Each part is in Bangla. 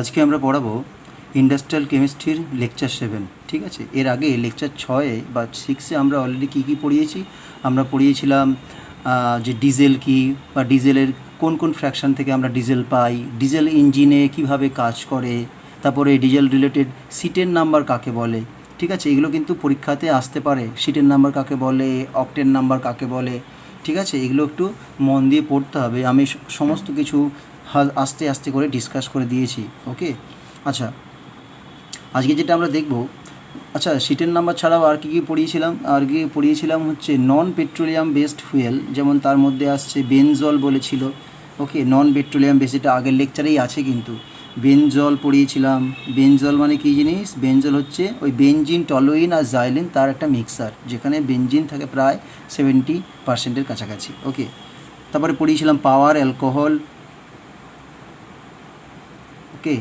আজকে আমরা পড়াবো ইন্ডাস্ট্রিয়াল কেমিস্ট্রির লেকচার 7। ঠিক আছে, এর আগে লেকচার 6 বা 6 আমরা অলরেডি কী পড়িয়েছি। আমরা পড়িয়েছিলাম যে ডিজেল কী, বা ডিজেলের কোন কোন ফ্র্যাকশান থেকে আমরা ডিজেল পাই, ডিজেল ইঞ্জিনে কিভাবে কাজ করে, তারপরে ডিজেল রিলেটেড সিটের নাম্বার কাকে বলে। ঠিক আছে, এগুলো কিন্তু পরীক্ষাতে আসতে পারে। সিটের নাম্বার কাকে বলে, অক্টেন নাম্বার কাকে বলে। ঠিক আছে, এগুলো একটু মন দিয়ে পড়তে হবে। আমি সমস্ত কিছু আস্তে আস্তে করে ডিসকাস করে দিয়েছি। ওকে, আচ্ছা আজকে যেটা আমরা দেখব, আচ্ছা সিটের নাম্বার ছাড়াও আর কী পড়িয়েছিলাম হচ্ছে নন পেট্রোলিয়াম বেসড ফুয়েল, যেমন তার মধ্যে আসছে বেনজল বলেছিল। ওকে, নন পেট্রোলিয়াম বেস, এটা আগের লেকচারেই আছে কিন্তু। বেনজল পড়িয়েছিলাম। বেনজল মানে কী জিনিস? বেনজল হচ্ছে ওই বেনজিন, টলুইন আর জাইলিন তার একটা মিক্সার, যেখানে বেনজিন থাকে প্রায় 70% কাছাকাছি। ওকে, তারপরে পড়িয়েছিলাম পাওয়ার অ্যালকোহল। ওকে,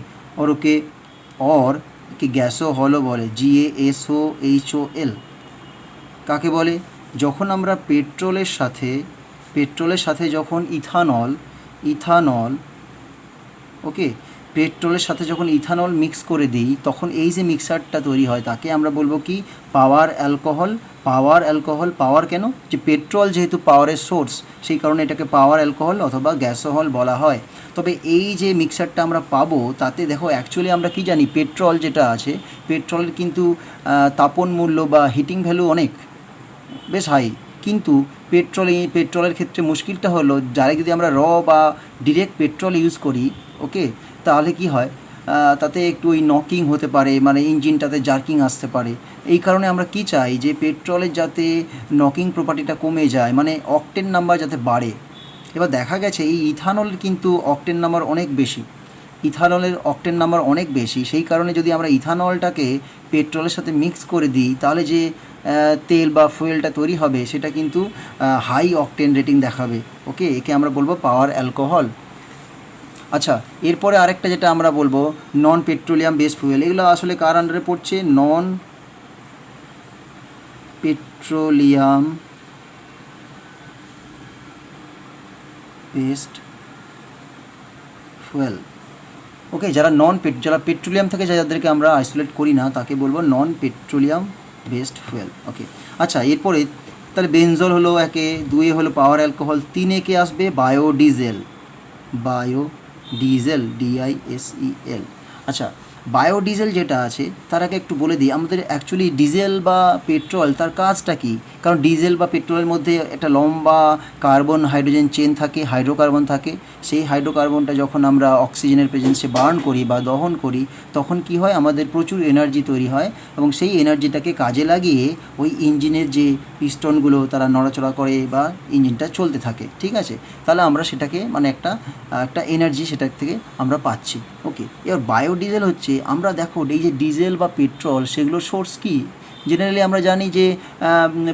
और কি গ্যাসোহলও বলে, GASOHOL কাকে বলে? যখন আমরা পেট্রোলের সাথে যখন ইথানল ওকে, পেট্রোলের সাথে যখন ইথানল মিক্স করে দিই, তখন এই যে মিক্সারটা তৈরি হয় তাকে আমরা বলবো কি? পাওয়ার অ্যালকোহল। পাওয়ার কেন? যে পেট্রোল যেহেতু পাওয়ারের সোর্স, সেই কারণে এটাকে পাওয়ার অ্যালকোহল অথবা গ্যাসোহল বলা হয়। তবে এই যে মিক্সারটা আমরা পাবো, তাতে দেখো অ্যাকচুয়ালি আমরা কি জানি, পেট্রোল যেটা আছে, পেট্রোলের কিন্তু তাপন মূল্য বা হিটিং ভ্যালু অনেক বেশ হাই। কিন্তু পেট্রোলের ক্ষেত্রে মুশকিলটা হলো, ডাইরেক্ট যদি আমরা বা ডিরেক্ট পেট্রোল ইউজ করি, ওকে, তাহলে কি হয়, তাতে একটু ওই নকিং হতে পারে, মানে ইঞ্জিনটাতে জার্কিং আসতে পারে। এই কারণে আমরা কি চাই, যে পেট্রোলের যাতে নকিং প্রপার্টিটা কমে যায়, মানে অকটেন নাম্বার যাতে বাড়ে। এবার দেখা গেছে এই ইথানলের কিন্তু অকটেন নাম্বার অনেক বেশি। সেই কারণে যদি আমরা ইথানলটাকে পেট্রোলের সাথে মিক্স করে দিই, তাহলে যে তেল বা ফুয়েলটা তৈরি হবে সেটা কিন্তু হাই অকটেন রেটিং দেখাবে। ওকে, একে আমরা বলবো পাওয়ার অ্যালকোহল। আচ্ছা, এরপরে আরেকটা যেটা আমরা বলবো নন পেট্রোলিয়াম বেসড ফুয়েল। এগুলো আসলে কার আন্ডারে পড়ছে? নন পেট্রোলিয়াম বেসড ফুয়েল। ওকে, যারা পেট্রোলিয়াম থেকে যাদেরকে আমরা আইসোলেট করি না, তাকে বলবো নন পেট্রোলিয়াম বেসড ফুয়েল। ওকে, আচ্ছা এরপরে তাহলে বেনজল হলো একে, দুয়ে হলো পাওয়ার অ্যালকোহল, তিনে কে আসবে? বায়োডিজেল। DISEL। আচ্ছা, বায়োডিজেল যেটা আছে তার আগে একটু বলে দিই, আমাদের অ্যাকচুয়ালি ডিজেল বা পেট্রোল তার কাজটা কী? কারণ ডিজেল বা পেট্রোলের মধ্যে একটা লম্বা কার্বন হাইড্রোজেন চেন থাকে, হাইড্রোকার্বন থাকে। সেই হাইড্রোকার্বনটা যখন আমরা অক্সিজেনের প্রেজেন্সে বার্ন করি বা দহন করি, তখন কি হয়, আমাদের প্রচুর এনার্জি তৈরি হয়, এবং সেই এনার্জিটাকে কাজে লাগিয়ে ওই ইঞ্জিনের যে পিস্টনগুলো তারা নড়াচড়া করে বা ইঞ্জিনটা চলতে থাকে। ঠিক আছে, তাহলে আমরা সেটাকে মানে একটা এনার্জি সেটার থেকে আমরা পাচ্ছি। ওকে, এবার বায়োডিজেল হচ্ছে, আমরা দেখো এই যে ডিজেল বা পেট্রোল, সেগুলোর সোর্স কি? জেনারেলি আমরা জানি যে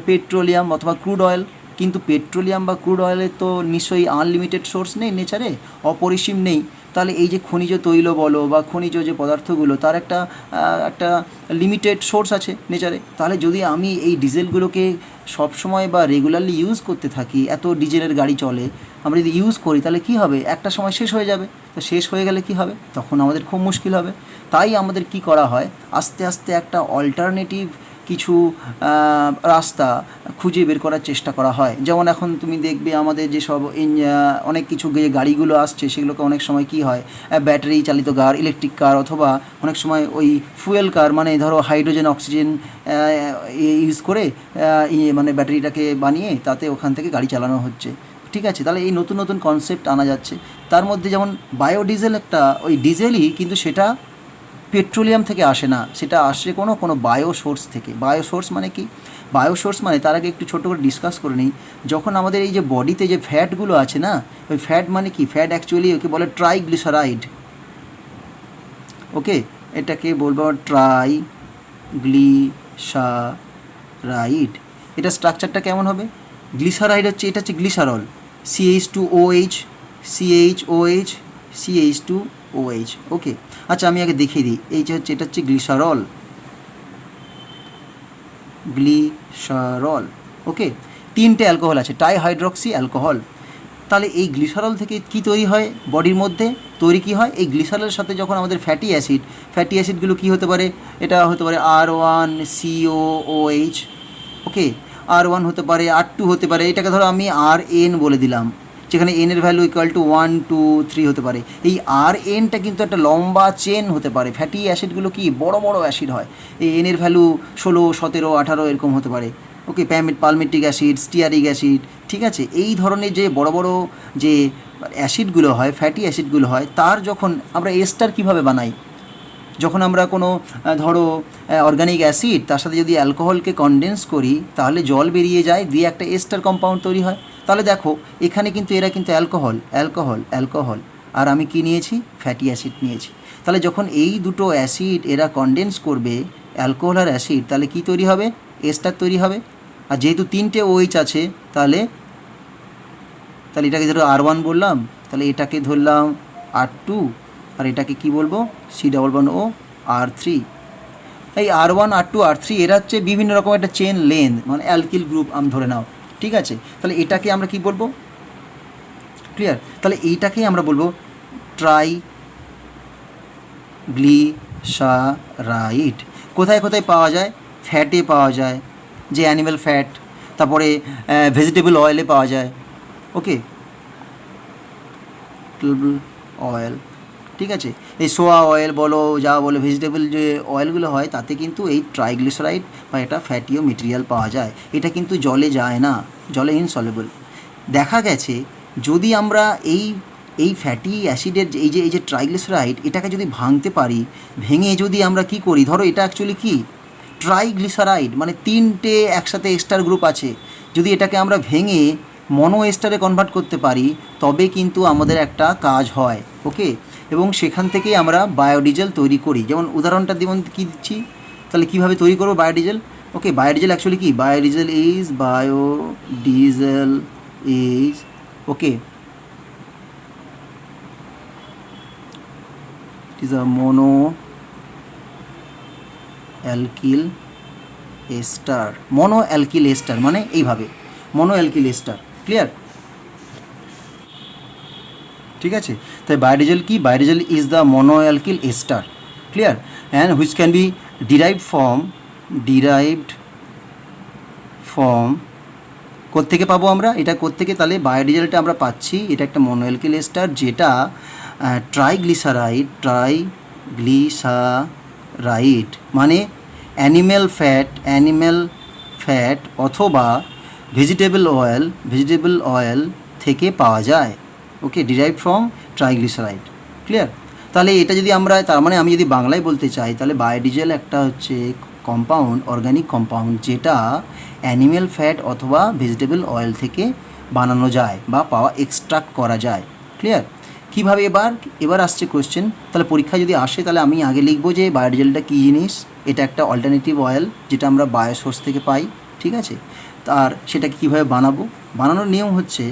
পেট্রোলিয়াম অথবা ক্রুড অয়েল। কিন্তু পেট্রোলিয়াম বা ক্রুড অয়েলের তো নিশ্চয়ই আনলিমিটেড সোর্স নেই, নেচারে অপরিসীম নেই। তাহলে এই যে খনিজ তৈল বলো বা খনিজ যে পদার্থগুলো, তার একটা লিমিটেড সোর্স আছে নেচারে। তাহলে যদি আমি এই ডিজেলগুলোকে সবসময় বা রেগুলারলি ইউজ করতে থাকি, এত ডিজেলের গাড়ি চলে, আমরা যদি ইউজ করি, তাহলে কি হবে, একটা সময় শেষ হয়ে যাবে। তো শেষ হয়ে গেলে কি হবে, তখন আমাদের খুব মুশকিল হবে। তাই আমাদের কি করা হয়, আস্তে আস্তে একটা অল্টারনেটিভ কিছু রাস্তা খুঁজে বের করার চেষ্টা করা হয়। যেমন এখন তুমি দেখবে আমাদের যেসব অনেক কিছু গাড়িগুলো আসছে, সেগুলোকে অনেক সময় কি হয়, ব্যাটারি চালিত কার, ইলেকট্রিক কার, অথবা অনেক সময় ওই ফুয়েল কার, মানে ধরো হাইড্রোজেন অক্সিজেন ইউজ করে মানে ব্যাটারিটাকে বানিয়ে তাতে ওখান থেকে গাড়ি চালানো হচ্ছে। ঠিক আছে, তাহলে এই নতুন নতুন কনসেপ্ট আনা যাচ্ছে। তার মধ্যে যেমন বায়োডিজেল একটা, ওই ডিজেলই, কিন্তু সেটা পেট্রোলিয়াম থেকে আসে না, সেটা আসে কোনো বায়ো সোর্স থেকে। বায়ো সোর্স মানে কি? বায়ো সোর্স মানে, তার আগে একটু ছোটো করে ডিসকাস করে নিই। যখন আমাদের এই যে বডিতে যে ফ্যাটগুলো আছে না, ওই ফ্যাট মানে কি? ফ্যাট অ্যাকচুয়ালি ওকে বলে ট্রাইগ্লিসারাইড। ওকে, এটাকে বলবো ট্রাইগ্লিসারাইড। এটা স্ট্রাকচারটা কেমন হবে? গ্লিসারাইড হচ্ছে, এটা হচ্ছে গ্লিসারল, CH2OH। ওকে, আচ্ছা আমি আগে দেখিয়ে দিই, এটা হচ্ছে গ্লিসারল। ওকে, তিনটে অ্যালকোহল আছে, টাইহাইড্রক্সি অ্যালকোহল। তাহলে এই গ্লিসারল থেকে কি তৈরি হয় বডির মধ্যে? তৈরি কি হয়, এই গ্লিসারলের সাথে যখন আমাদের ফ্যাটি অ্যাসিডগুলো কি হতে পারে? এটা হতে পারে R1COOH, ওকে, R1 হতে পারে, R2 হতে পারে, এটাকে ধরো আমি RN বলে দিলাম, যেখানে n এর ভ্যালু ইকুয়াল টু 1 2 3 হতে পারে। এই RNটা কিন্তু একটা লম্বা চেন হতে পারে। ফ্যাটি অ্যাসিডগুলো কি বড় বড় অ্যাসিড হয়, এই n এর ভ্যালু 16 17 18 এরকম হতে পারে, ওকে, পালমেট্রিক অ্যাসিড, স্টিয়ারিক অ্যাসিড, ঠিক আছে। এই ধরনের যে বড় বড় যে অ্যাসিডগুলো হয়, ফ্যাটি অ্যাসিডগুলো হয়, তার যখন আমরা এস্টার কীভাবে বানাই, যখন আমরা কোনো ধরো অর্গানিক অ্যাসিড তার সাথে যদি অ্যালকোহলকে কনডেন্স করি, তাহলে জল বেরিয়ে যায়, দিয়ে একটা এস্টার কম্পাউন্ড তৈরি হয়। তাহলে দেখো এখানে কিন্তু এরা কিন্তু অ্যালকোহল, আর আমি কি নিয়েছি? ফ্যাটি অ্যাসিড নিয়েছি। তাহলে যখন এই দুটো অ্যাসিড এরা কনডেন্স করবে, অ্যালকোহল আর অ্যাসিড, তাহলে কি তৈরি হবে? এস্টার তৈরি হবে। আর যেহেতু 3টে OH আছে, তাহলে এটাকে ধরো R1 বললাম, তাহলে এটাকে ধরলাম R2, আর এটাকে কি বলবো? C++O R3। এই R1 R2 R3 এরা হচ্ছে বিভিন্ন রকম একটা চেন লেন্থ, মানে অ্যালকিল গ্রুপ আমি ধরে নাও, ঠিক আছে। তাহলে এটাকে আমরা কি বলবো? ক্লিয়ার? তাহলে এইটাকেই আমরা বলবো ট্রাইগ্লিসারাইড। কোথায় কোথায় পাওয়া যায়? ফ্যাটে পাওয়া যায়, যে অ্যানিম্যাল ফ্যাট, তারপরে ভেজিটেবল অয়েলে পাওয়া যায়, ওকে, অয়েল, ঠিক আছে। এই সোয়া অয়েল বলো, যা বলো, ভেজিটেবল যে অয়েলগুলো হয় তাতে কিন্তু এই ট্রাইগ্লিসারাইড বা এটা ফ্যাটিও মেটেরিয়াল পাওয়া যায়। এটা কিন্তু জলে যায় না, জলে ইনসলেবল। দেখা গেছে যদি আমরা এই ফ্যাটি অ্যাসিডের এই যে ট্রাইগ্লিসারাইড, এটাকে যদি ভাঙতে পারি, ভেঙে যদি আমরা কি করি, ধরো এটা অ্যাকচুয়ালি কি ট্রাইগ্লিসারাইড, মানে 3টে একসাথে এস্টার গ্রুপ আছে, যদি এটাকে আমরা ভেঙে মনো এস্টারে কনভার্ট করতে পারি, তবে কিন্তু আমাদের একটা কাজ হয়, ওকে। এবং সেখান থেকেই আমরা বায়োডিজেল তৈরি করি। যেমন উদাহরণটা কী দিচ্ছি, তাহলে কীভাবে তৈরি করবো বায়োডিজেল? ওকে, বায়োডিজেল অ্যাকচুয়ালি কি? Biodiesel is okay, it is a monoalkyl ester, মানে এইভাবে monoalkyl ester, ক্লিয়ার? ঠিক আছে। তাই বায়োডিজেল কি? Biodiesel is the monoalkyl ester, clear, and which can be derived from কোত্থেকে পাবো আমরা এটা? কোত্থেকে? তাহলে বায়োডিজেলটা আমরা পাচ্ছি, এটা একটা monoalkyl ester, যেটা ট্রাইগ্লিসারাইড মানে অ্যানিম্যাল ফ্যাট অথবা ভেজিটেবল অয়েল থেকে পাওয়া যায়, ওকে, ডিরাইভ ফ্রম ট্রাইগ্লিসারাইড, ক্লিয়ার। তাহলে এটা যদি আমরা, তার মানে আমি যদি বাংলায় বলতে চাই, তাহলে বায়োডিজেল একটা হচ্ছে কম্পাউন্ড, অর্গানিক কম্পাউন্ড, যেটা অ্যানিম্যাল ফ্যাট অথবা ভেজিটেবল অয়েল থেকে বানানো যায় বা এক্সট্রাক্ট করা যায়, ক্লিয়ার। কীভাবে? এবার আসছে কোশ্চেন। তাহলে পরীক্ষায় যদি আসে, তাহলে আমি আগে লিখবো যে বায়োডিজেলটা কী জিনিস। এটা একটা অল্টারনেটিভ অয়েল, যেটা আমরা বায়োসোর্স থেকে পাই, ঠিক আছে। আর সেটাকে কীভাবে বানাবো? বানানোর নিয়ম হচ্ছে,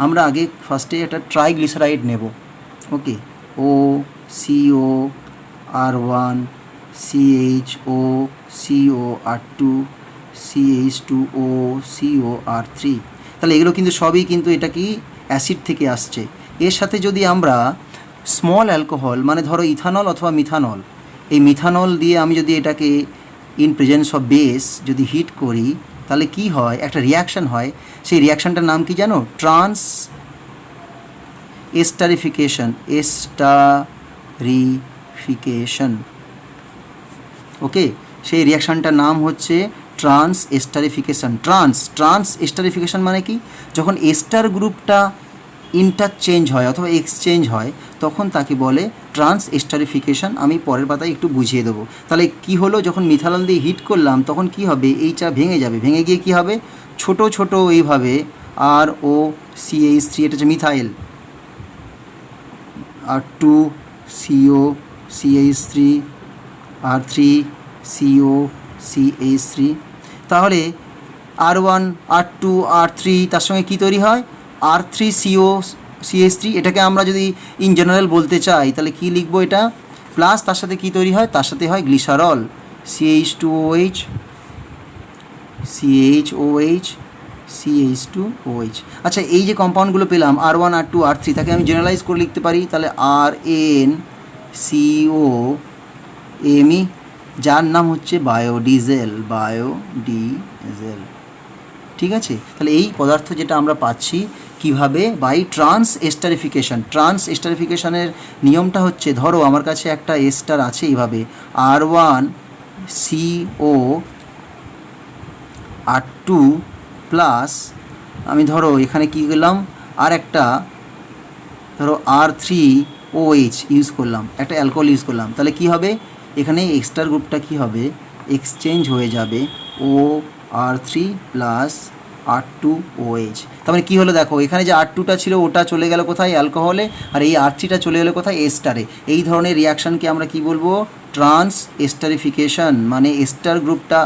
আমরা আগে ফার্স্টে একটা ট্রাইগ্লিসারাইড নেব, ওকে, CO R1 CHO CO R2 CH2O CO R3। তাহলে এগুলো কিন্তু সবই কিন্তু এটা কি অ্যাসিড থেকে আসছে। এর সাথে যদি আমরা স্মল অ্যালকোহল, মানে ধরো ইথানল অথবা মিথানল, এই মিথানল দিয়ে আমি যদি এটাকে ইন প্রেজেন্স অফ বেস যদি হিট করি, তাহলে কি হয়? একটা রিয়াকশান হয়। সেই রিয়াকশানটার নাম কি জানো? ট্রান্স এস্টারিফিকেশন, ওকে। সেই রিয়াকশানটার নাম হচ্ছে ট্রান্স এস্টারিফিকেশন। ট্রান্স এস্টারিফিকেশন মানে কি? যখন এস্টার গ্রুপটা ইন্টারচেঞ্জ হয় অথবা এক্সচেঞ্জ হয়, তখন তাকে বলে ট্রান্স এস্টারিফিকেশন। আমি পরের পাতায় একটু বুঝিয়ে দেবো। তাহলে কি হলো, যখন মিথানল দিয়ে হিট করলাম, তখন কি হবে? এই চা ভেঙে যাবে, ভেঙে গিয়ে কি হবে? ছোট ছোট এইভাবে ROCH3, এটা হচ্ছে methyl, R2 CO CH3 R3 CO CH3। তাহলে R1 R2 R3 তার সঙ্গে কি তৈরি হয়? R3 CO CH3। এটাকে আমরা যদি ইন জেনারেল বলতে চাই, তাহলে কি লিখবো? এটা প্লাস তার সাথে কি তৈরি হয়? তার সাথে হয় গ্লিসারল, CH2OH CH2OH। আচ্ছা, এই যে কম্পাউন্ডগুলো পেলাম R1 R2 R3, তাকে আমি জেনারেলাইজ করে লিখতে পারি, তাহলে RnCOMe, যার নাম হচ্ছে বায়োডিজেল। ঠিক আছে, তাহলে এই পদার্থ যেটা আমরা পাচ্ছি কিভাবে, বাই ট্রান্স এস্টারিফিকেশন। ট্রান্স এস্টারিফিকেশনের নিয়মটা হচ্ছে, ধরো আমার কাছে একটা এস্টার আছে এইভাবে, R1CO R2 প্লাস, আমি ধরো এখানে কী করলাম, আর একটা ধরো R3OH ইউজ করলাম, একটা অ্যালকোহল ইউজ করলাম, তাহলে কি হবে, এখানে এক্সটার গ্রুপটা কি হবে, এক্সচেঞ্জ হয়ে যাবে OR3 প্লাস R2OH। তার মানে কী হলো দেখো, এখানে যে R2টা ছিল ওটা চলে গেল কোথায়, অ্যালকোহলে, আর এই R3টা চলে গেলো কোথায়, এস্টারে। এই ধরনের রিয়াকশানকে আমরা কি বলবো, ট্রান্স এস্টারিফিকেশন, মানে এস্টার গ্রুপটা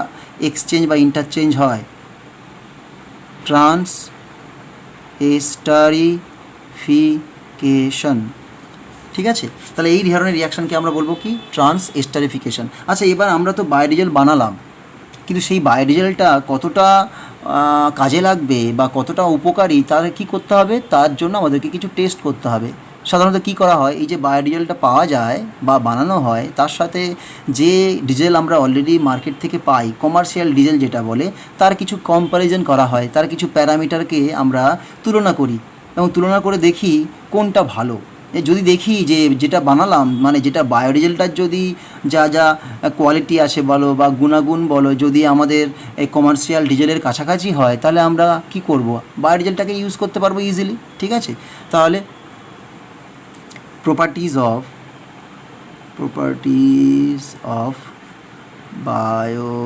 এক্সচেঞ্জ বা ইন্টারচেঞ্জ হয়, ট্রান্স এস্টারিফিকেশন। ঠিক আছে, তাহলে এই ধরনের রিয়াকশানকে আমরা বলবো কি, ট্রান্স এস্টারিফিকেশন। আচ্ছা, এবার আমরা তো বায়োডিজেল বানালাম, কিন্তু সেই বায়োডিজেলটা কতটা কাজে লাগবে বা কতটা উপকারী, তার কি করতে হবে, তার জন্য আমাদেরকে কিছু টেস্ট করতে হবে। সাধারণত কি করা হয়, এই যে বায়োডিজেলটা পাওয়া যায় বা বানানো হয়, তার সাথে যে ডিজেল আমরা অলরেডি মার্কেট থেকে পাই, কমার্শিয়াল ডিজেল যেটা বলে, তার কিছু কম্প্যারিজন করা হয়, তার কিছু প্যারামিটারকে আমরা তুলনা করি এবং তুলনা করে দেখি কোনটা ভালো। যদি দেখি যে যেটা বানালাম, মানে যেটা বায়োডিজেলটার যদি যা যা কোয়ালিটি আছে বলো বা গুণাগুণ বলো, যদি আমাদের এই কমার্শিয়াল ডিজেলের কাছাকাছি হয়, তাহলে আমরা কি করব, বায়োডিজেলটাকে ইউজ করতে পারবো ইজিলি। ঠিক আছে, তাহলে properties of biodiesel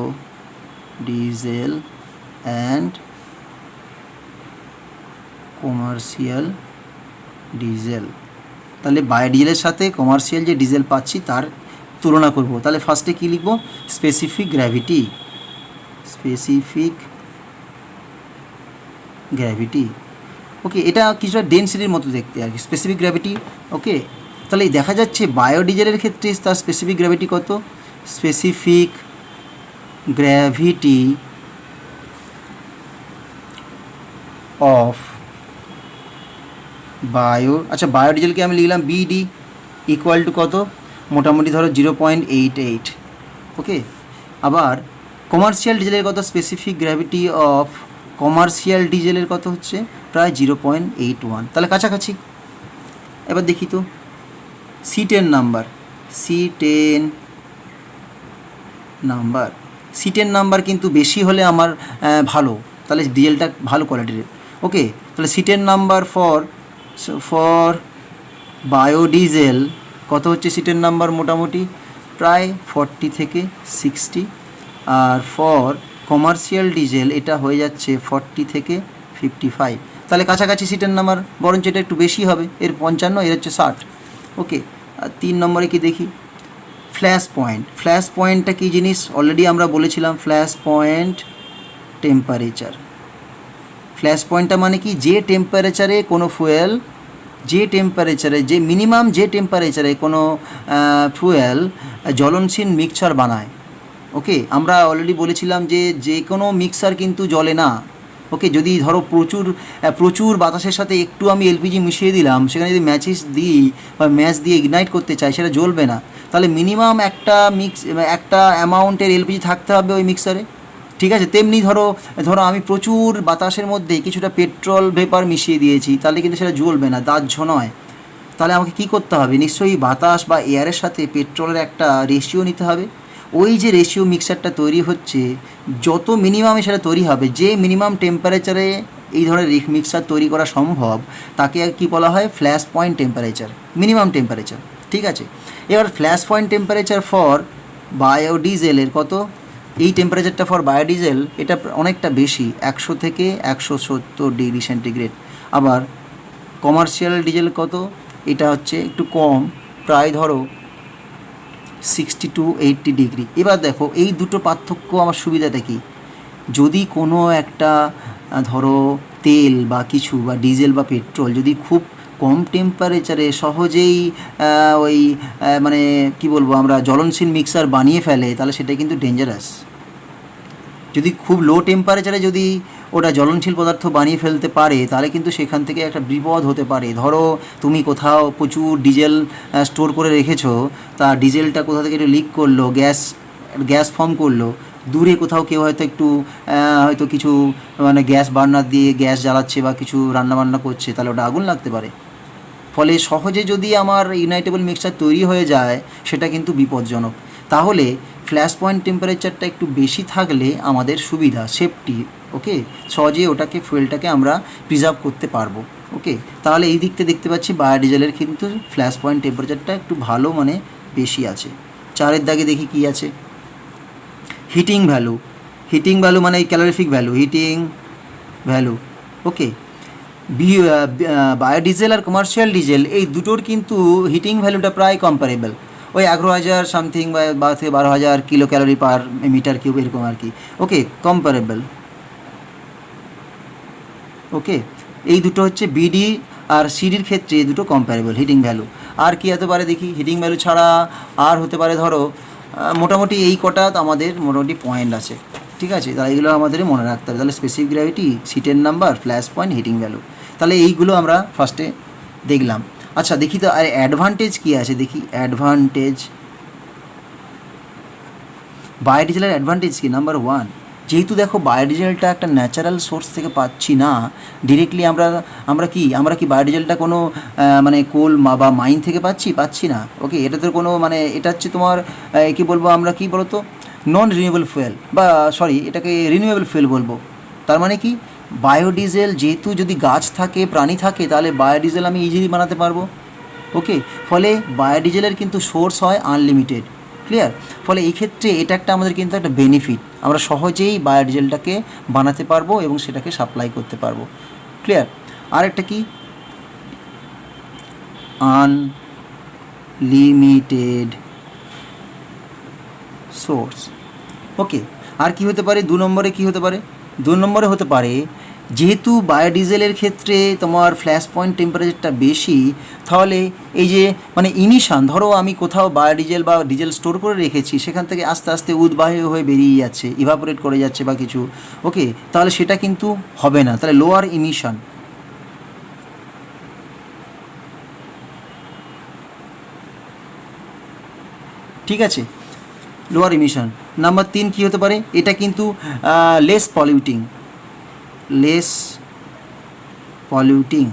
and commercial diesel. তাহলে বায়োডিজেলের সাথে কমার্শিয়াল যে ডিজেল পাচ্ছি তার তুলনা করব। তাহলে ফার্স্টে কী লিখব, স্পেসিফিক গ্র্যাভিটি। ওকে, এটা কিছুটা ডেন্সিটির মতো দেখতে আর কি, স্পেসিফিক গ্র্যাভিটি। ওকে, তাহলে দেখা যাচ্ছে বায়োডিজেলের ক্ষেত্রে তার স্পেসিফিক গ্র্যাভিটি কত, স্পেসিফিক গ্র্যাভিটি অফ আচ্ছা, বায়োডিজেলকে আমি লিখলাম BD ইকুয়াল টু কত, মোটামুটি ধরো 0.88। ওকে, আবার কমার্শিয়াল ডিজেলের কত, স্পেসিফিক গ্র্যাভিটি অফ কমার্শিয়াল ডিজেলের কত হচ্ছে প্রায় 0.81, তাহলে কাছাকাছি। এবার দেখি তো C10 নাম্বার কিন্তু বেশি হলে আমার ভালো, তাহলে ডিজেলটা ভালো কোয়ালিটির। ওকে, তাহলে C10 নাম্বার ফর বায়োডিজেল কত হচ্ছে, C10 নাম্বার মোটামুটি প্রায় 40 থেকে 60, আর ফর কমার্শিয়াল ডিজেল এটা হয়ে যাচ্ছে 40 থেকে 55, তাহলে কাছাকাছি C10 নাম্বার, বরঞ্চ এটা একটু বেশি হবে, এর 55, এর হচ্ছে 60। ওকে, আর 3 নম্বরে কি দেখি, ফ্ল্যাশ পয়েন্টটা কী জিনিস, অলরেডি আমরা বলেছিলাম, ফ্ল্যাশ পয়েন্ট টেম্পারেচার। ফ্ল্যাশ পয়েন্টটা মানে কি, যে টেম্পারেচারে কোনো ফুয়েল, যে মিনিমাম যে টেম্পারেচারে কোনো ফুয়েল জ্বলনশীল মিক্সচার বানায়। ওকে, আমরা অলরেডি বলেছিলাম যে কোনো মিক্সচার কিন্তু জ্বলে না। ওকে, যদি ধরো প্রচুর বাতাসের সাথে একটু আমি এলপিজি মিশিয়ে দিলাম, সেখানে যদি ম্যাচ দিয়ে ইগনাইট করতে চাই, সেটা জ্বলবে না। তাহলে মিনিমাম একটা অ্যামাউন্টের এলপিজি থাকতে হবে ওই মিক্সারে। ঠিক আছে, তেমনি ধরো আমি প্রচুর বাতাসের মধ্যে কিছুটা পেট্রোল ভেপার মিশিয়ে দিয়েছি, তাহলে কিন্তু সেটা জ্বলবে না, দাহ্য নয়। তাহলে আমাকে কী করতে হবে, নিশ্চয়ই বাতাস বা এয়ারের সাথে পেট্রোলের একটা রেশিও নিতে হবে। ওই যে রেশিও মিক্সারটা তৈরি হচ্ছে, যত মিনিমামে সেটা তৈরি হবে, যে মিনিমাম টেম্পারেচারে এই ধরনের মিক্সার তৈরি করা সম্ভব, তাকে কি বলা হয়, flash point temperature, minimum temperature. ঠিক আছে, এবার ফ্ল্যাশ পয়েন্ট টেম্পারেচার ফর বায়োডিজেলের কত, এই টেম্পারেচারটা ফর বায়োডিজেল এটা অনেকটা বেশি, 100 থেকে 170 ডিগ্রি সেন্টিগ্রেড। আবার কমার্শিয়াল ডিজেল কত, এটা হচ্ছে একটু কম, প্রায় ধরো 60 to 80 ডিগ্রি। এবার দেখো এই দুটো পার্থক্য আমার সুবিধাটা কি, যদি কোনো একটা ধরো তেল বা কিছু বা ডিজেল বা পেট্রোল যদি খুব কম টেম্পারেচারে সহজেই ওই মানে কি বলবো আমরা জ্বলনশীল মিক্সার বানিয়ে ফেলে, তাহলে সেটা কিন্তু ডেঞ্জারাস। যদি খুব লো টেম্পারেচারে যদি ওটা জ্বলনশীল পদার্থ বানিয়ে ফেলতে পারে, তাহলে কিন্তু সেখান থেকে একটা বিপদ হতে পারে। ধরো তুমি কোথাও প্রচুর ডিজেল স্টোর করে রেখেছো, তা ডিজেলটা কোথা থেকে একটু লিক করলো, গ্যাস ফর্ম করলো, দূরে কোথাও কেউ হয়তো একটু হয়তো কিছু মানে গ্যাস বার্নার দিয়ে গ্যাস জ্বালাচ্ছে বা কিছু রান্নাবান্না করছে, তাহলে ওটা আগুন লাগতে পারে। ফলে সহজে যদি আমার ইগনাইটেবল মিক্সচার তৈরি হয়ে যায় সেটা কিন্তু বিপজ্জনক। তাহলে ফ্ল্যাশ পয়েন্ট টেম্পারেচারটা একটু বেশি থাকলে আমাদের সুবিধা, সেফটি, ওকে, সহজে ওটাকে ফুয়েলটাকে আমরা প্রিজার্ভ করতে পারবো। ওকে, তাহলে এই দিকতে দেখতে পাচ্ছি বায়োডিজেলের কিন্তু ফ্ল্যাশ পয়েন্ট টেম্পারেচারটা একটু ভালো মানে বেশি আছে। 4 দাগে দেখি কি আছে, হিটিং ভ্যালু মানে ক্যালোরিফিক ভ্যালু, হিটিং ভ্যালু। ওকে, বায়োডিজেল আর কমার্শিয়াল ডিজেল এই দুটোর কিন্তু হিটিং ভ্যালুটা প্রায় কম্পারেবল, ওই 11,000 সামথিং বা থেকে 12,000 kilo calorie per metre cube এরকম আর কি। ওকে, কম্পারেবল। ওকে, এই দুটো হচ্ছে বিডি আর সিডির ক্ষেত্রে এই দুটো কম্পারেবল হিটিং ভ্যালু। আর কি হতে পারে দেখি, হিটিং ভ্যালু ছাড়া আর হতে পারে ধরো মোটামুটি এই কটা আমাদের মোটামুটি পয়েন্ট আছে, ঠিক আছে, তাহলে এগুলো আমাদের মনে রাখতে হবে। তাহলে স্পেসিফিক গ্র্যাভিটি, সিটের number, flash point, heating value, তাহলে এইগুলো আমরা ফার্স্টে দেখলাম। আচ্ছা দেখি তো আর অ্যাডভান্টেজ কী আছে, দেখি অ্যাডভান্টেজ, বায়োডিজেলের অ্যাডভান্টেজ কি, নাম্বার 1, যেহেতু দেখো বায়োডিজেলটা একটা ন্যাচারাল সোর্স থেকে পাচ্ছি না ডিরেক্টলি, আমরা কি বায়োডিজেলটা কোনো মানে কোল বা মাইন থেকে পাচ্ছি না। ওকে, এটা তো কোনো মানে এটা হচ্ছে তোমার কী বলবো আমরা, কী বলো তো, নন রিনিউয়েবল ফুয়েল, বা সরি এটাকে রিনিউয়েবল ফুয়েল বলবো। তার মানে কি, বায়োডিজেল যেহেতু যদি গাছ থাকে, প্রাণী থাকে, তাহলে বায়োডিজেল আমি ইজিলি বানাতে পারবো। ওকে, ফলে বায়োডিজেলের কিন্তু সোর্স হয় আনলিমিটেড, ক্লিয়ার। ফলে এই ক্ষেত্রে এটা একটা আমাদের কিন্তু একটা বেনিফিট, আমরা সহজেই বায়োডিজেলটাকে বানাতে পারবো এবং সেটাকে সাপ্লাই করতে পারবো, ক্লিয়ার। আর একটা কি, আনলিমিটেড সোর্স। ওকে, আর কি হতে পারে 2 নম্বরে, কি হতে পারে 2 নম্বরে হতে পারে, যেহেতু বায়োডিজেলের ক্ষেত্রে তোমার ফ্ল্যাশ পয়েন্ট টেম্পারেচারটা বেশি, তাহলে এই যে মানে ইমিশন, ধরো আমি কোথাও বায়োডিজেল বা ডিজেল স্টোর করে রেখেছি, সেখান থেকে আস্তে আস্তে উদ্বাহী হয়ে বেরিয়ে যাচ্ছে, ইভাপোরেট করে যাচ্ছে বা কিছু, ওকে, তাহলে সেটা কিন্তু হবে না, তাহলে লোয়ার ইমিশন। ঠিক আছে, লোয়ার ইমিশন। নাম্বার 3 কী হতে পারে, এটা কিন্তু লেস পলিউটিং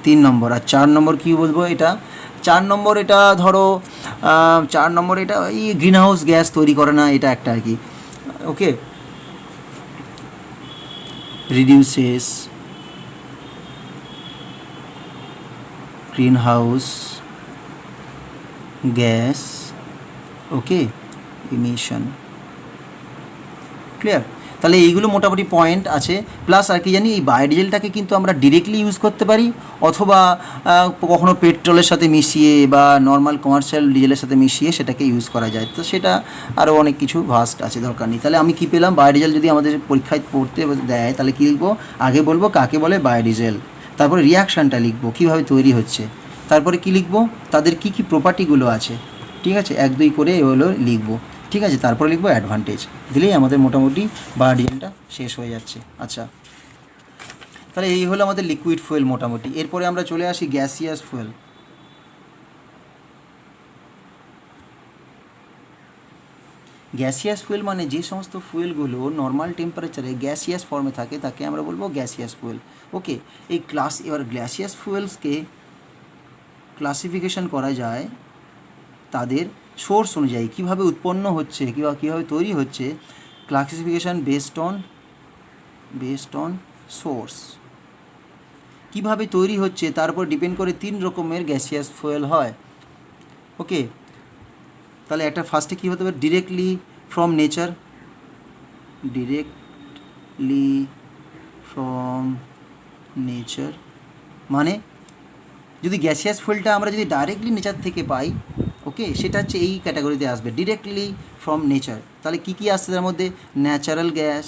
3 নম্বর। আর 4 নম্বর কী বলবো, এটা 4 নম্বর, এটা ধরো 4 নম্বর এটা এই গ্রিন হাউস গ্যাস তৈরি করে না, এটা একটা আর কি। ওকে, রিডিউসেস গ্রিন হাউস গ্যাস, ওকে, ইমিশন, ক্লিয়ার। তাহলে এইগুলো মোটামুটি পয়েন্ট আছে। প্লাস আর কি জানি, এই বায়োডিজেলটাকে কিন্তু আমরা ডিরেক্টলি ইউজ করতে পারি, অথবা কখনো পেট্রোলের সাথে মিশিয়ে বা নর্মাল কমার্শিয়াল ডিজেলের সাথে মিশিয়ে সেটাকে ইউজ করা যায়। তো সেটা আরও অনেক কিছু ভাস্ট আছে, দরকার নেই। তাহলে আমি কী পেলাম, বায়োডিজেল যদি আমাদের পরীক্ষায় পড়তে দেয় তাহলে কী লিখবো, আগে বলবো কাকে বলে বায়োডিজেল, তারপরে রিয়াকশানটা লিখবো কীভাবে তৈরি হচ্ছে, তারপরে কী লিখবো, তাদের কী কী প্রপার্টিগুলো আছে, ঠিক আছে, 1-2 করে এগুলো লিখবো, ঠিক আছে, তারপরে লিখবো অ্যাডভান্টেজ, দিলেই আমাদের মোটামুটি বায়োডিজেলটা শেষ হয়ে যাচ্ছে। আচ্ছা, তাহলে এই হলো আমাদের লিকুইড ফুয়েল মোটামুটি। এরপরে আমরা চলে আসি গ্যাসিয়াস ফুয়েল। গ্যাসিয়াস ফুয়েল মানে যে সমস্ত ফুয়েলগুলো নর্মাল টেম্পারেচারে গ্যাসিয়াস ফর্মে থাকে তাকে আমরা বলবো গ্যাসিয়াস ফুয়েল। ওকে, এই এবার গ্যাসিয়াস ফুয়েলসকে ক্লাসিফিকেশন করা যায় তাদের সোর্স অনুযায়ী, কীভাবে উৎপন্ন হচ্ছে, কীভাবে তৈরি হচ্ছে, ক্লাসিফিকেশান বেসড অন সোর্স, কীভাবে তৈরি হচ্ছে তার উপর ডিপেন্ড করে 3 রকমের গ্যাসিয়াস ফুয়েল হয়। ওকে, তাহলে একটা ফার্স্টে কী হতে পারে, ডিরেক্টলি ফ্রম নেচার, মানে যদি গ্যাসিয়াস ফুয়েলটা আমরা যদি ডাইরেক্টলি নেচার থেকে পাই, ওকে, সেটা হচ্ছে এই ক্যাটাগরিতে আসবে, ডিরেক্টলি ফ্রম নেচার। তাহলে কী কী আসছে তার মধ্যে, ন্যাচারাল গ্যাস,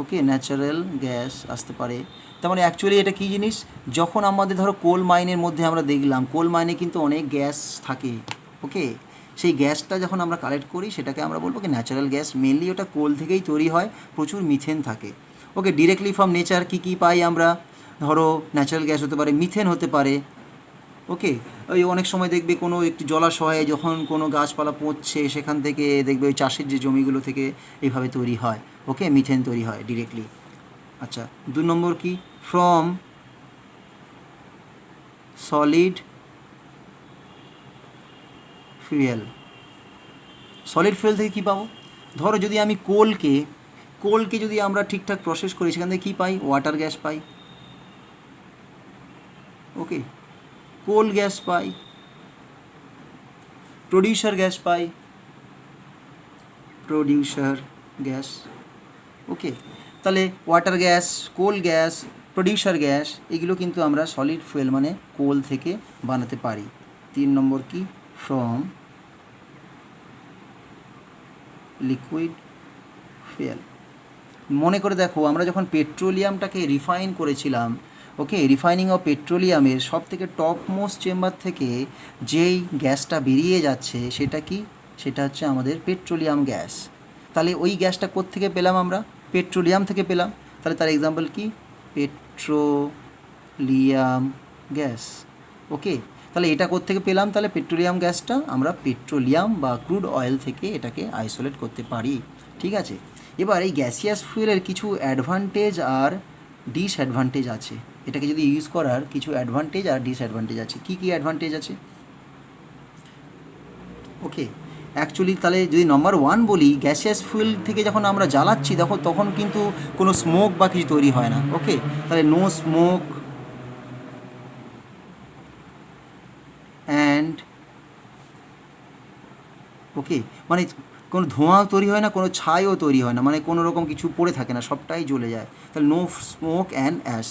ওকে, ন্যাচারাল গ্যাস আসতে পারে। তার মানে অ্যাকচুয়ালি এটা কী জিনিস, যখন আমাদের ধরো কোল মাইনের মধ্যে আমরা দেখলাম, কোল মাইনে কিন্তু অনেক গ্যাস থাকে, ওকে, সেই গ্যাসটা যখন আমরা কালেক্ট করি সেটাকে আমরা বলবো কি ন্যাচারাল গ্যাস, মেনলি ওটা কোল থেকেই তৈরি হয়, প্রচুর মিথেন থাকে। ওকে, ডিরেক্টলি ফ্রম নেচার কী পাই আমরা, ধরো ন্যাচারাল গ্যাস হতে পারে, মিথেন হতে পারে। ওকে, ওই অনেক সময় দেখবে কোনো একটি জলাশয়ে যখন কোনো গাছপালা পচছে সেখান থেকে দেখবে ওই চাষের যে জমিগুলো থেকে এইভাবে তৈরি হয়। ওকে, মিথেন তৈরি হয় ডিরেক্টলি। আচ্ছা, 2 নম্বর কি, from solid fuel. Solid fuel থেকে কী পাবো, ধরো যদি আমি কোলকে যদি আমরা ঠিকঠাক প্রসেস করি সেখান থেকে কী পাই, ওয়াটার গ্যাস পাই। ওকে, কোল গ্যাস পাই, প্রডিউসার গ্যাস পাই, প্রডিউসার গ্যাস। ওকে, তাহলে water gas, coal gas, producer gas এগুলো কিন্তু আমরা সলিড ফুয়েল মানে কোল থেকে বানাতে পারি। 3 নম্বর কি, ফ্রম লিকুইড ফুয়েল। মনে করে দেখো আমরা যখন পেট্রোলিয়ামটাকে রিফাইন করেছিলাম, ওকে, রিফাইনিং অফ পেট্রোলিয়ামের সব থেকে টপ মোস্ট চেম্বার থেকে যেই গ্যাসটা বেরিয়ে যাচ্ছে সেটা কি, সেটা হচ্ছে আমাদের পেট্রোলিয়াম গ্যাস। তাহলে ওই গ্যাসটা কোত্থেকে পেলাম আমরা, পেট্রোলিয়াম থেকে পেলাম। তাহলে তার এক্সাম্পল কি, পেট্রোলিয়াম গ্যাস। ওকে, তাহলে এটা কোত্থেকে পেলাম, তাহলে পেট্রোলিয়াম গ্যাসটা আমরা পেট্রোলিয়াম বা ক্রুড অয়েল থেকে এটাকে আইসোলেট করতে পারি। ঠিক আছে, এবার এই গ্যাসিয়াস ফুয়েলের কিছু অ্যাডভান্টেজ আর ডিসঅ্যাডভান্টেজ আছে। এটাকে যদি ইউজ করার কিছু অ্যাডভান্টেজ আর ডিসঅ্যাডভান্টেজ আছে। কী কী অ্যাডভান্টেজ আছে, ওকে, অ্যাকচুয়ালি তাহলে যদি নম্বর 1 বলি, গ্যাসিয়াস ফুয়েল থেকে যখন আমরা জ্বালাচ্ছি তখন কিন্তু কোনো স্মোক বা কিছু তৈরি হয় না। ওকে, তাহলে নো স্মোক অ্যান্ড, ওকে, মানে কোনো ধোঁয়াও তৈরি হয় না, কোনো ছাইও তৈরি হয় না, মানে কোনো রকম কিছু পড়ে থাকে না, সবটাই জ্বলে যায়। তাহলে নো স্মোক অ্যান্ড অ্যাশ।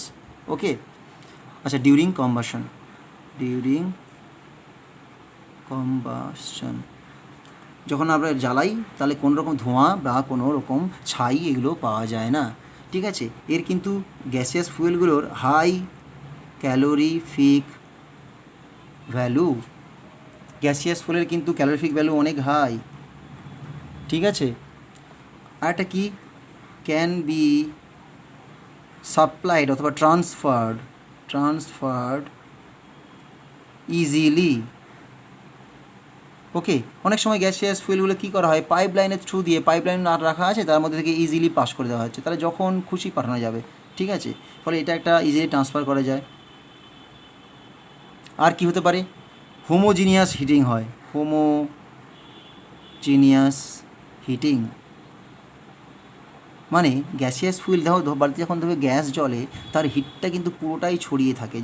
ওকে, আচ্ছা, ডিউরিং কম্বাশন যখন আমরা জ্বালাই তাহলে কোনো রকম ধোঁয়া বা কোনো রকম ছাই এগুলো পাওয়া যায় না। ঠিক আছে, এর কিন্তু গ্যাসিয়াস ফুয়েলগুলোর হাই ক্যালোরিফিক ভ্যালু, গ্যাসিয়াস ফুয়েলের কিন্তু ক্যালোরিফিক ভ্যালু অনেক হাই। ঠিক আছে, আর একটা কি, ক্যান বি সাপ্লাইড অথবা ট্রান্সফার্ড ইজিলি। ওকে, অনেক সময় গ্যাসিয়াস ফুয়েলগুলো কী করা হয়, পাইপ লাইনের থ্রু দিয়ে, পাইপ লাইন আর রাখা আছে তার মধ্যে থেকে ইজিলি পাস করে দেওয়া হচ্ছে, তাহলে যখন খুশি পাঠানো যাবে। ঠিক আছে, ফলে এটা একটা ইজিলি ট্রান্সফার করা যায়। আর কি হতে পারে, হোমোজিনিয়াস হিটিং হয়, হোমোজিনিয়াস হিটিং মানে গ্যাসিয়াস ফুয়েল বাড়িতে যখন ধরবে গ্যাস জ্বলে তার হিটটা কিন্তু পুরোটাই ছড়িয়ে থাকে।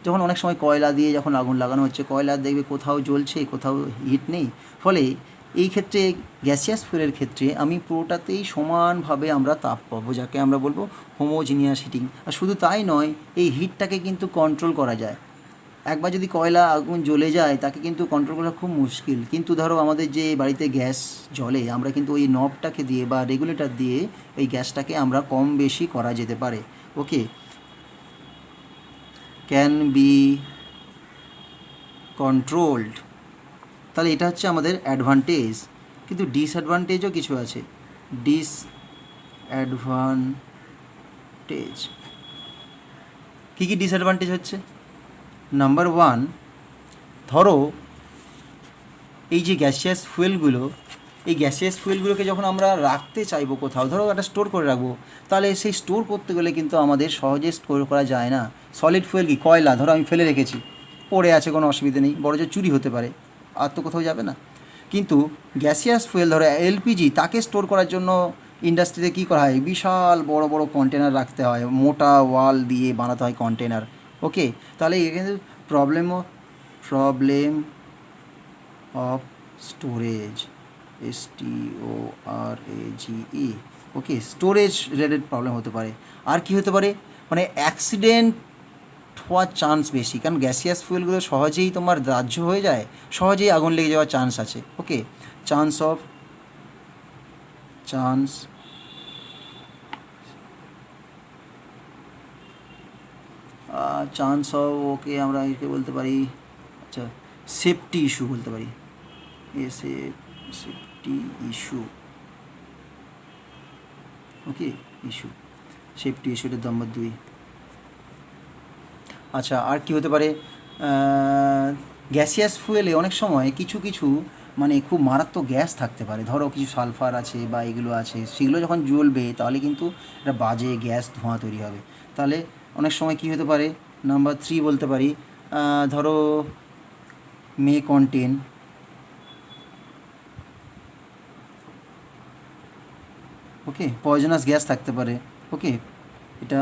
যখন অনেক সময় কয়লা দিয়ে যখন আগুন লাগানো হচ্ছে, কয়লা দেখবে কোথাও জ্বলছে কোথাও হিট নেই, ফলে এই ক্ষেত্রে গ্যাসিয়াস ফুয়েলের ক্ষেত্রে আমি পুরোটাতেই সমানভাবে আমরা তাপ পাবো, যাকে আমরা বলবো হোমোজিনিয়াস হিটিং। আর শুধু তাই নয়, এই হিটটাকে কিন্তু কন্ট্রোল করা যায়। একবার যদি কয়লা আগুন জ্বলে যায় তাকে কিন্তু কন্ট্রোল করা খুব মুশকিল, কিন্তু ধরো আমাদের যে বাড়িতে গ্যাস জ্বলে আমরা কিন্তু ওই নবটাকে দিয়ে বা রেগুলেটর দিয়ে এই গ্যাসটাকে আমরা কম বেশি করা যেতে পারে। ওকে, ক্যান বি কন্ট্রোলড। তাহলে এটা হচ্ছে আমাদের অ্যাডভান্টেজ, কিন্তু ডিসঅ্যাডভান্টেজও কিছু আছে। ডিসঅ্যাডভান্টেজ কী কী ডিসঅ্যাডভান্টেজ হচ্ছে, নাম্বার 1, ধরো এই যে গ্যাসিয়াস ফুয়েলগুলোকে যখন আমরা রাখতে চাইবো কোথাও, ধরো একটা স্টোর করে রাখবো, তাহলে সেই স্টোর করতে গেলে কিন্তু আমাদের সহজে স্টোর করা যায় না। সলিড ফুয়েল কি, কয়লা ধরো আমি ফেলে রেখেছি, পড়ে আছে, কোনো অসুবিধা নেই, বড় যে চুরি হতে পারে, আর তো কোথাও যাবে না। কিন্তু গ্যাসিয়াস ফুয়েল ধরো এলপিজি, তাকে স্টোর করার জন্য ইন্ডাস্ট্রিতে কী করা হয়, বিশাল বড় বড় কন্টেনার রাখতে হয়, মোটা ওয়াল দিয়ে বানাতে হয় কন্টেনার। ওকে, তাহলে এখানে problem of storage, STORAGE। Okay, storage related problem হতে পারে। আর কি হতে পারে, মানে অ্যাক্সিডেন্ট হওয়ার চান্স বেশি, কারণ গ্যাসিয়াস ফুয়েলগুলো সহজেই তোমার দাহ্য হয়ে যায়, সহজেই আগুন লেগে যাওয়ার চান্স আছে। ওকে, চান্স অফ, ওকে আমরা একে বলতে পারি, আচ্ছা, সেফটি ইস্যু বলতে পারি, সেফটি ইস্যু। ওকে, ইস্যু সেফটি ইস্যু, এটা নম্বর 2। আচ্ছা, আর কি হতে পারে? গ্যাসিয়াস ফুয়েলে অনেক সময় কিছু কিছু মানে খুব মারাত্মক গ্যাস থাকতে পারে, ধরো কিছু সালফার আছে বা এগুলো আছে, সেগুলো যখন জ্বলবে তাহলে কিন্তু একটা বাজে গ্যাস ধোঁয়া তৈরি হবে। তাহলে অনেক সময় কি হতে পারে? নাম্বার 3 বলতে পারি, ধরো মে কন্টেন ওকে পয়জনাস গ্যাস থাকতে পারে। ওকে, এটা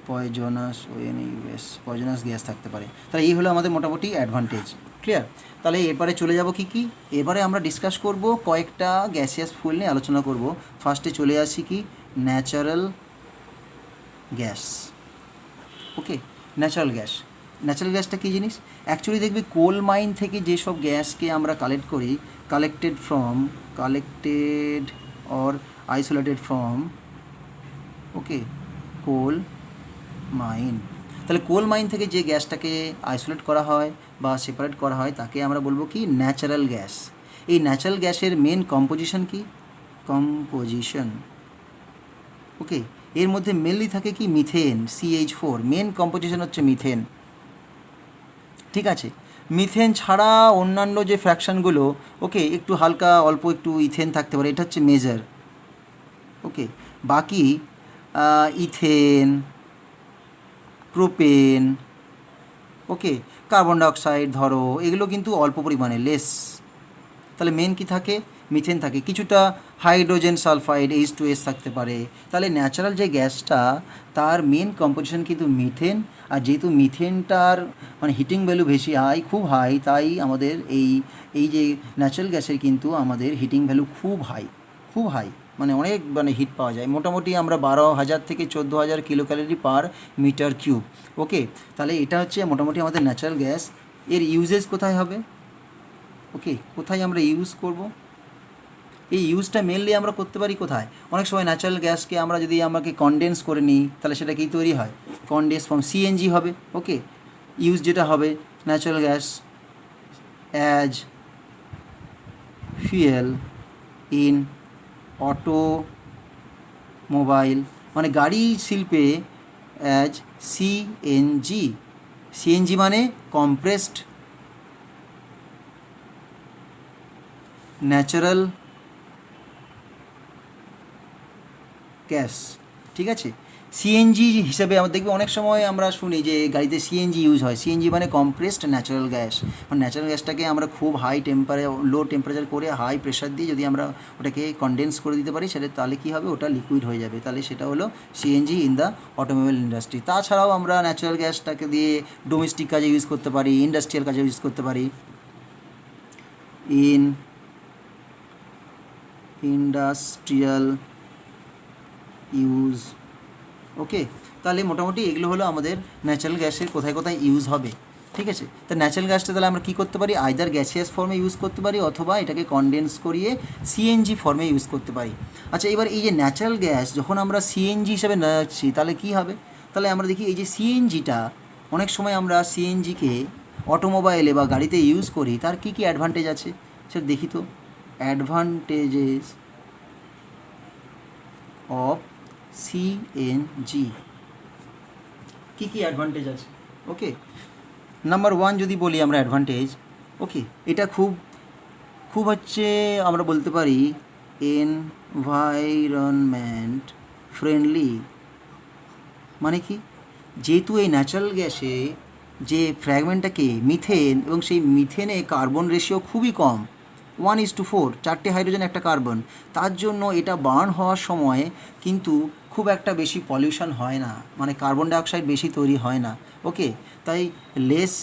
পয়জনাস পয়জনাস গ্যাস থাকতে পারে। তাহলে এই হলো আমাদের মোটামুটি অ্যাডভান্টেজ। ক্লিয়ার? তাহলে এবারে চলে যাব কি কি, এবারে আমরা ডিসকাস করব কয়েকটা গ্যাসিয়াস ফুয়েল নিয়ে আলোচনা করব। ফার্স্টে চলে আসি কি, ন্যাচারাল গ্যাস। ওকে, ন্যাচারাল গ্যাস। ন্যাচারাল গ্যাসটা কী জিনিস? অ্যাকচুয়ালি দেখবে কোল মাইন থেকে যেসব গ্যাসকে আমরা কালেক্ট করি, collected or isolated from okay coal mine. তাহলে কোল মাইন থেকে যে গ্যাসটাকে আইসোলেট করা হয় বা সেপারেট করা হয় তাকে আমরা বলবো কি, ন্যাচারাল গ্যাস। এই ন্যাচারাল গ্যাসের মেন কম্পোজিশন কি? ওকে, এর মধ্যে মেনলি থাকে কি, মিথেন, CH4। মেন কম্পোজিশন হচ্ছে মিথেন। ঠিক আছে, মিথেন ছাড়া অন্যান্য যে ফ্র্যাকশানগুলো ওকে একটু হালকা অল্প একটু ইথেন থাকতে পারে, এটা হচ্ছে মেজর। ওকে, বাকি ইথেন, প্রোপেন, ওকে কার্বন ডাইঅক্সাইড ধরো, এগুলো কিন্তু অল্প পরিমাণে, লেস। তাহলে মেন কি থাকে? মিথেন থাকে, কিছুটা হাইড্রোজেন সালফাইড H2S থাকতে পারে। তাহলে ন্যাচারাল যে গ্যাসটা তার মেন কম্পোজিশন কিন্তু মিথেন। আর যেহেতু মিথেনটার মানে হিটিং ভ্যালু বেশি হাই, খুব হাই, তাই আমাদের এই যে ন্যাচারাল গ্যাসের কিন্তু আমাদের হিটিং ভ্যালু খুব হাই, মানে অনেক মানে হিট পাওয়া যায়। মোটামুটি আমরা 12,000 থেকে 14,000 kilo calorie per metre cube. Okay, তাহলে এটা হচ্ছে মোটামুটি আমাদের ন্যাচারাল গ্যাস। এর ইউজেস কোথায় হবে? ওকে, কোথায় আমরা ইউজ করব? এই ইউজটা মেনলি আমরা করতে পারি কোথায়? অনেক সময় ন্যাচারাল গ্যাসকে আমরা যদি আমাকে কনডেন্স করে নিই তাহলে সেটা কি তৈরি হয়? কনডেন্স ফ্রম CNG হবে। ওকে, ইউজ যেটা হবে natural gas as fuel in automobile, মানে গাড়ি শিল্পে অ্যাজ সিএনজি মানে কম্প্রেসড ন্যাচারাল গ্যাস। ঠিক আছে, সিএনজি হিসাবে আমরা দেখবে অনেক সময় আমরা শুনি যে গাড়িতে সিএনজি ইউজ হয়। সিএনজি মানে কম্প্রেসড ন্যাচারাল গ্যাস। মানে ন্যাচারাল গ্যাসটাকে আমরা খুব লো টেম্পারেচার করে হাই প্রেশার দিয়ে যদি আমরা ওটাকে কনডেন্স করে দিতে পারি সেটা, তাহলে কী হবে? ওটা লিকুইড হয়ে যাবে। তাহলে সেটা হলো CNG in the automobile industry. তাছাড়াও আমরা ন্যাচারাল গ্যাসটাকে দিয়ে ডোমেস্টিক কাজে ইউজ করতে পারি, ইন্ডাস্ট্রিয়াল কাজে ইউজ করতে পারি। Industrial use. ওকে, তাহলে মোটামুটি এগুলো হলো আমাদের ন্যাচারাল গ্যাসের কোথায় কোথায় ইউজ হবে। ঠিক আছে, তা ন্যাচারাল গ্যাসটা তাহলে আমরা কী করতে পারি? আইদার গ্যাসিয়াস ফর্মে ইউজ করতে পারি অথবা এটাকে কনডেন্স করিয়ে সিএনজি ফর্মে ইউজ করতে পারি। আচ্ছা, এবার এই যে ন্যাচারাল গ্যাস যখন আমরা সিএনজি হিসাবে নিচ্ছি তাহলে কী হবে? তাহলে আমরা দেখি এই যে সিএনজিটা, অনেক সময় আমরা সিএনজিকে অটোমোবাইলে বা গাড়িতে ইউজ করি, তার কী কী অ্যাডভান্টেজ আছে সেটা দেখি তো। অ্যাডভান্টেজেস অফ সিএনজি, কী কী অ্যাডভান্টেজ আছে? ওকে, নাম্বার 1 যদি বলি আমরা অ্যাডভান্টেজ, ওকে এটা খুব হচ্ছে আমরা বলতে পারি এনভায়রনমেন্ট ফ্রেন্ডলি। মানে কি? যেহেতু এই ন্যাচারাল গ্যাসে যে ফ্র্যাগমেন্টটাকে মিথেন, এবং সেই মিথেনে কার্বন রেশিও খুবই কম, 1:4, 4টে হাইড্রোজেন একটা কার্বন, তার জন্য এটা বার্ন হওয়ার সময় কিন্তু খুব একটা বেশি পলিউশন হয় না, মানে কার্বন ডাইঅক্সাইড বেশি তৈরি হয় না। ওকে, তাই less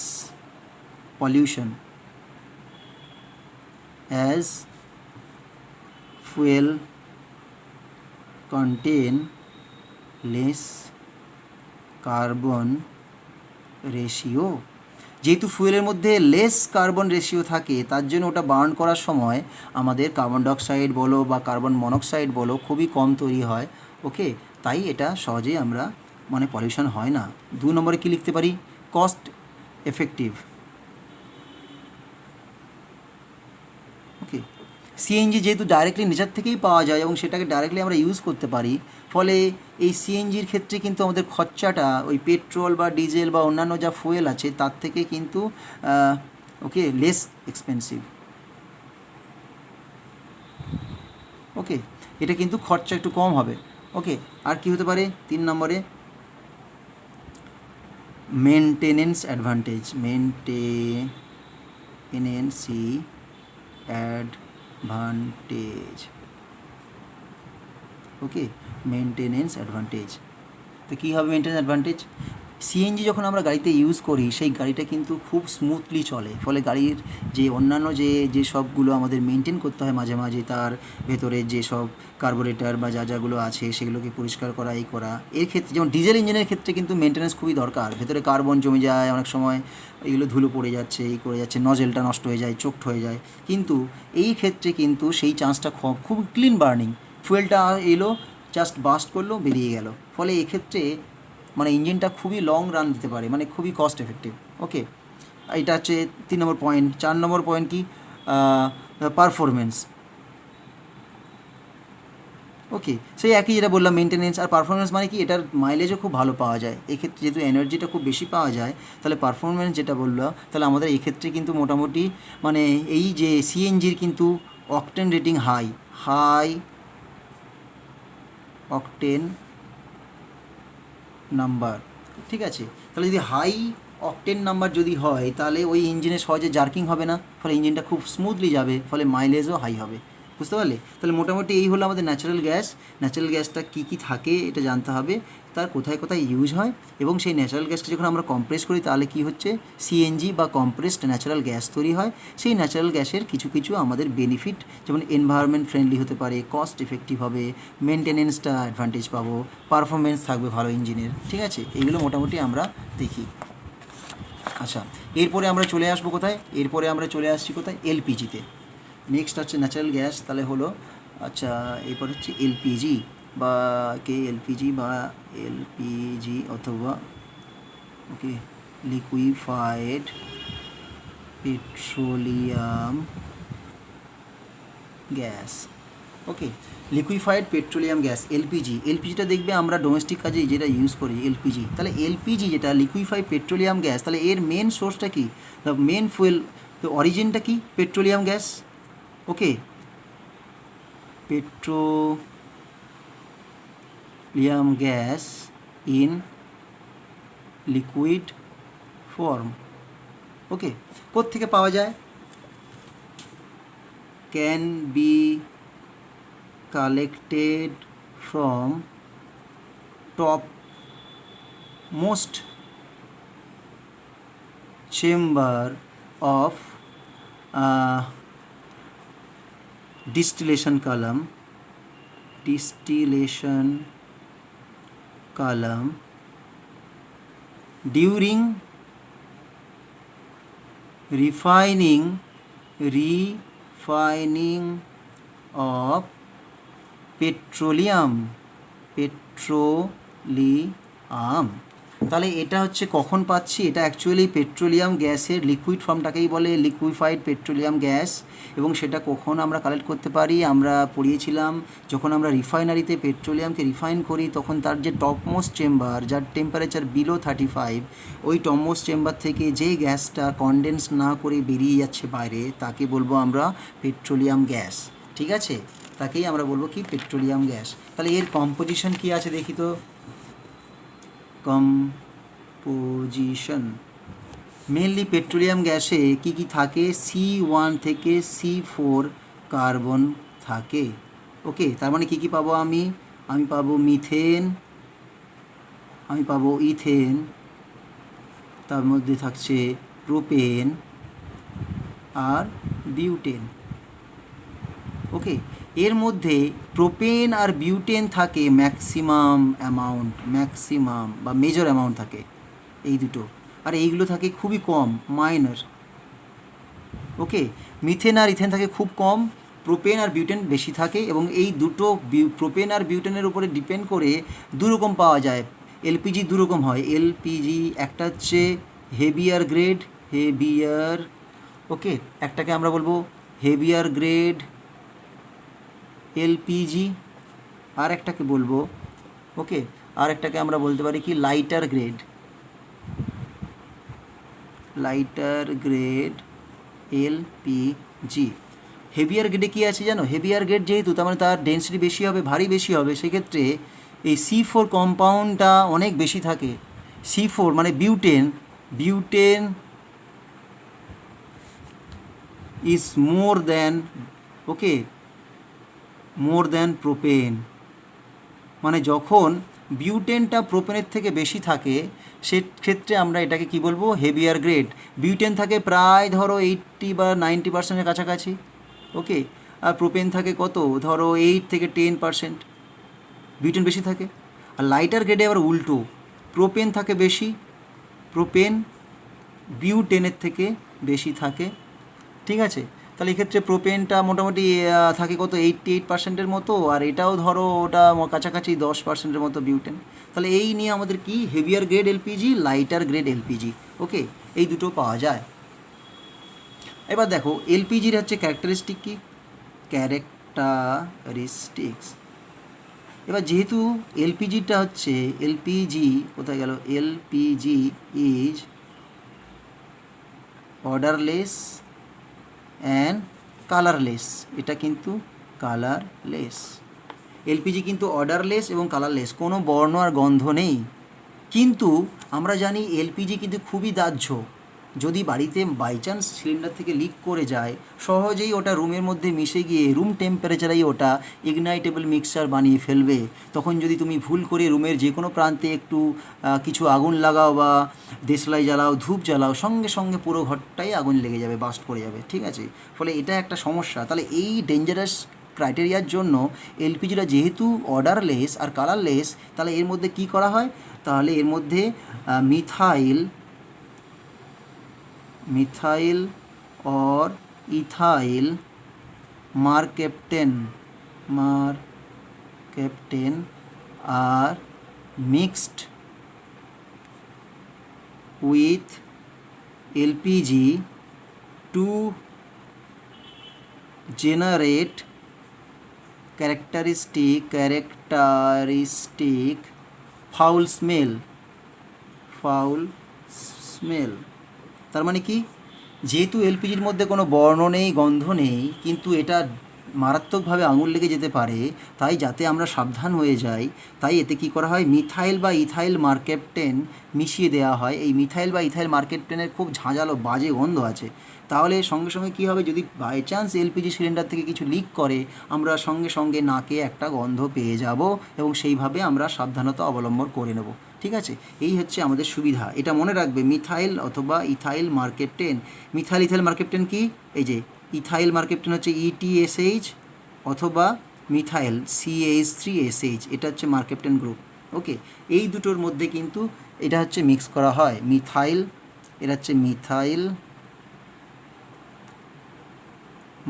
pollution as fuel contain less carbon ratio. যেহেতু ফুয়েলের মধ্যে লেস কার্বন রেশিও থাকে তার জন্য ওটা বার্ন করার সময় আমাদের কার্বন ডাইঅক্সাইড বলো বা কার্বন মনোক্সাইড বলো খুবই কম তৈরি হয়। ওকে, তাই এটা সহজেই আমরা মানে পলিউশন হয় না। 2 নম্বরে কী লিখতে পারি? Cost effective. ওকে, সিএনজি যেহেতু ডাইরেক্টলি নেচার থেকেই পাওয়া যায় এবং সেটাকে ডাইরেক্টলি আমরা ইউজ করতে পারি, ফলে এই সিএনজির ক্ষেত্রে কিন্তু আমাদের খরচাটা ওই পেট্রোল বা ডিজেল বা অন্যান্য যা ফুয়েল আছে তার থেকে কিন্তু ওকে লেস এক্সপেন্সিভ। ওকে, এটা কিন্তু খরচা একটু কম হবে। ওকে, আর কি হতে পারে 3 নম্বরে? Maintenance advantage, maintenance advantage. Okay, maintenance advantage. তো কী হবে মেনটেনেন্স অ্যাডভান্টেজ? সিএনজি যখন আমরা গাড়িতে ইউজ করি সেই গাড়িটা কিন্তু খুব স্মুথলি চলে, ফলে গাড়ির যে অন্যান্য যে সবগুলো আমাদের মেনটেন করতে হয় মাঝে মাঝে, তার ভেতরে যে সব কার্বোরেটর বা যাগুলো আছে সেগুলোকে পরিষ্কার করা, এই করা, এর ক্ষেত্রে যেমন ডিজেল ইঞ্জিনের ক্ষেত্রে কিন্তু মেনটেন্যান্স খুবই দরকার। ভেতরে কার্বন জমে যায়, অনেক সময় এগুলো ধুলো পড়ে যাচ্ছে, এই করে যাচ্ছে, নজেলটা নষ্ট হয়ে যায়, চোখড হয়ে যায়। কিন্তু এই ক্ষেত্রে কিন্তু সেই চান্সটা খুব ক্লিন বার্নিং, ফুয়েলটা এলো, জাস্ট বাস্ট করলো, বেরিয়ে গেল। ফলে এক্ষেত্রে মানে ইঞ্জিনটা খুবই লং রান দিতে পারে, মানে খুবই কস্ট এফেক্টিভ। ওকে, এটা হচ্ছে 3 নম্বর পয়েন্ট। 4 নম্বর পয়েন্ট কি? পারফরমেন্স। ওকে, সেই একই যেটা বললাম মেনটেনেন্স আর পারফরমেন্স, মানে কি এটার মাইলেজও খুব ভালো পাওয়া যায়। এক্ষেত্রে যেহেতু এনার্জিটা খুব বেশি পাওয়া যায়, তাহলে পারফরমেন্স যেটা বললো, তাহলে আমাদের এক্ষেত্রে কিন্তু মোটামুটি মানে এই যে সিএনজির কিন্তু octane rating high octane number, ঠিক আছে? তাহলে যদি হাই অকটেন নাম্বার যদি হয়, তাহলে ওই ইঞ্জিনে সহজে জার্কিং হবে না, ফলে ইঞ্জিনটা খুব স্মুথলি যাবে, ফলে মাইলেজও হাই হবে। বুঝতে পারলে? তাহলে মোটামুটি এই হলো আমাদের ন্যাচারাল গ্যাস। ন্যাচারাল গ্যাসটা কী কী থাকে এটা জানতে হবে, তার কোথায় কোথায় ইউজ হয়, এবং সেই ন্যাচারাল গ্যাসটা যখন আমরা কম্প্রেস করি তাহলে কি হচ্ছে, সিএনজি বা কম্প্রেসড ন্যাচারাল গ্যাস তৈরি হয়। সেই ন্যাচারাল গ্যাসের কিছু কিছু আমাদের বেনিফিট, যেমন এনভায়রনমেন্ট ফ্রেন্ডলি হতে পারে, কস্ট এফেক্টিভ হবে, মেনটেনেন্সটা অ্যাডভান্টেজ পাবো, পারফরমেন্স থাকবে ভালো ইঞ্জিনের। ঠিক আছে, এগুলো মোটামুটি আমরা দেখি। আচ্ছা, এরপরে আমরা চলে আসবো কোথায়? এরপরে আমরা চলে আসছি কোথায়? এলপিজিতে। নেক্সট হচ্ছে ন্যাচারাল গ্যাস, তাহলে হলো আচ্ছা, এরপর হচ্ছে এলপিজি বা এলপিজি অথবা ওকে লিকুইফাইড পেট্রোলিয়াম গ্যাস। ওকে, লিকুইফাইড পেট্রোলিয়াম গ্যাস, এলপিজি। এলপিজিটা দেখবে আমরা ডোমেস্টিক কাজে যেটা ইউজ করি এলপিজি। তাহলে এলপিজি যেটা লিকুইফাইড পেট্রোলিয়াম গ্যাস, তাহলে এর মেন সোর্সটা কি? দ্য মেন ফুয়েল, দ্য অরিজিনটা কি? Petroleum gas. Okay, petroleum gas in liquid form. Okay, কোত্থেকে পাওয়া যায়? Can be collected from top most chamber of distillation column during refining of petroleum. তাহলে এটা হচ্ছে কখন পাচ্ছি? এটা অ্যাকচুয়ালি পেট্রোলিয়াম গ্যাসের লিকুইড ফর্মটাকেই বলে লিকুইফাইড পেট্রোলিয়াম গ্যাস। এবং সেটা কখন আমরা কালেক্ট করতে পারি? আমরা পড়িয়েছিলাম যখন আমরা রিফাইনারিতে পেট্রোলিয়ামকে রিফাইন করি, তখন তার যে টপমোস্ট চেম্বার, যার টেম্পারেচার বিলো 35, ওই টপমোস্ট চেম্বার থেকে যে গ্যাসটা কনডেন্স না করে বেরিয়ে যাচ্ছে বাইরে, তাকে বলবো আমরা পেট্রোলিয়াম গ্যাস। ঠিক আছে, তাকেই আমরা বলবো কি? Petroleum gas. তাহলে এর কম্পোজিশন কি আছে দেখি তো। কম্পোজিশন মেনলি পেট্রোলিয়াম গ্যাসে কি কি থাকে? C1 থেকে C4 কার্বন থাকে। ওকে, তার মানে কি কি পাবো আমি পাবো মিথেন, আমি পাবো ইথেন, তার মধ্যে থাকছে প্রোপেন আর বিউটেন। ওকে, এর মধ্যে প্রোপেন আর বিউটেন থাকে ম্যাক্সিমাম বা মেজর অ্যামাউন্ট থাকে এই দুটো, আর এইগুলো থাকে খুবই কম, মাইনর। ওকে, মিথেন আর ইথেন থাকে খুব কম, প্রোপেন আর বিউটেন বেশি থাকে। এবং এই দুটো প্রোপেন আর বিউটেনের উপরে ডিপেন্ড করে দুরকম পাওয়া যায়। এলপিজি দুরকম হয়। এলপিজি একটা হচ্ছে হেভিয়ার গ্রেড, ওকে, একটাকে আমরা বলবো হেভিয়ার গ্রেড এলপিজি, আর একটাকে বলবো, ওকে, আর একটাকে আমরা বলতে পারি কি lighter grade, lighter grade LPG. Heavier গ্রেডে কী আছে জানো, হেভিয়ার গ্রেড যেহেতু তার মানে তার ডেন্সিটি বেশি হবে, ভারী বেশি হবে, সেক্ষেত্রে এই C4 কম্পাউন্ডটা অনেক বেশি থাকে। C4 মানে butane, butane is more than, okay, more than propane. মানে যখন বিউটেনটা প্রোপেনের থেকে বেশি থাকে সেক্ষেত্রে আমরা এটাকে কি বলবো, হেভিয়ার গ্রেড। বিউটেন থাকে প্রায় ধরো 80 বা 90% কাছাকাছি, ওকে, আর প্রোপেন থাকে কত, ধরো 8 থেকে 10%, বিউটেন বেশি থাকে। আর লাইটার গ্রেডে আবার উল্টো, প্রোপেন থাকে বেশি, প্রোপেন বিউটেনের থেকে বেশি থাকে, ঠিক আছে। তাহলে এক্ষেত্রে প্রোপেনটা মোটামুটি থাকে কত 88%-এর মতো, আর এটাও ধরো ওটা কাছাকাছি 10%-এর মতো বিউটেন। তাহলে এই নিয়ে আমাদের কি heavier grade LPG, lighter grade LPG, okay, এই দুটো পাওয়া যায়। এবার দেখো এলপিজির হচ্ছে ক্যারেক্টারিস্টিক কি, ক্যারেক্টারিস্টিক্স। এবার যেহেতু এলপিজিটা হচ্ছে, এলপিজি কোথায় গেল, LPG is odourless and colourless, এটা কিন্তু কালারলেস। এলপিজি কিন্তু অর্ডারলেস এবং কালারলেস, কোনো বর্ণ আর গন্ধ নেই। কিন্তু আমরা জানি এলপিজি কিন্তু খুবই দাহ্য। যদি বাড়িতে বাই চান্স সিলিন্ডার থেকে লিক করে যায়, সহজেই ওটা রুমের মধ্যে মিশে গিয়ে রুম টেম্পারেচারেই ওটা ইগনাইটেবল মিক্সচার বানিয়ে ফেলবে। তখন যদি তুমি ভুল করে রুমের যে কোনো প্রান্তে একটু কিছু আগুন লাগাও বা দেশলাই জ্বালাও, ধূপ জ্বালাও, সঙ্গে সঙ্গে পুরো ঘরটাই আগুন লেগে যাবে, বাস্ট করে যাবে, ঠিক আছে। ফলে এটা একটা সমস্যা। তাহলে এই ডেঞ্জারাস ক্রাইটেরিয়ার জন্য এলপিজিটা যেহেতু অর্ডারলেস আর কালারলেস, তাহলে এর মধ্যে কি করা হয়, তাহলে এর মধ্যে methyl or ethyl mercaptan are mixed with LPG to generate characteristic foul smell। তার মানে কি, যেহেতু এলপিজির মধ্যে কোনো বর্ণ নেই, গন্ধ নেই, কিন্তু এটা মারাত্মকভাবে আঙুল লেগে যেতে পারে, তাই যাতে আমরা সাবধান হয়ে যাই, তাই এতে কী করা হয়, মিথাইল বা ইথাইল মার্কেপটেন মিশিয়ে দেওয়া হয়। এই মিথাইল বা ইথাইল মার্কেপটেনের খুব ঝাঁঝালো বাজে গন্ধ আছে। তাহলে সঙ্গে সঙ্গে কী হবে, যদি বাই চান্স এলপিজি সিলিন্ডার থেকে কিছু লিক করে, আমরা সঙ্গে সঙ্গে নাকে একটা গন্ধ পেয়ে যাব এবং সেইভাবে আমরা সাবধানতা অবলম্বন করে নেব, ঠিক আছে। এই হচ্ছে আমাদের সুবিধা, এটা মনে রাখবে, মিথাইল অথবা ইথাইল মার্কেপটেন। মিথাইল ইথাইল মার্কেপটেন কি, এই যে ইথাইল মার্কেপটেন হচ্ছে ETSH অথবা মিথাইল CH3SH, এটা হচ্ছে মার্কেপটেন গ্রুপ, ওকে। এই দুটোর মধ্যে কিন্তু এটা হচ্ছে মিক্স করা হয়, মিথাইল, এটা হচ্ছে মিথাইল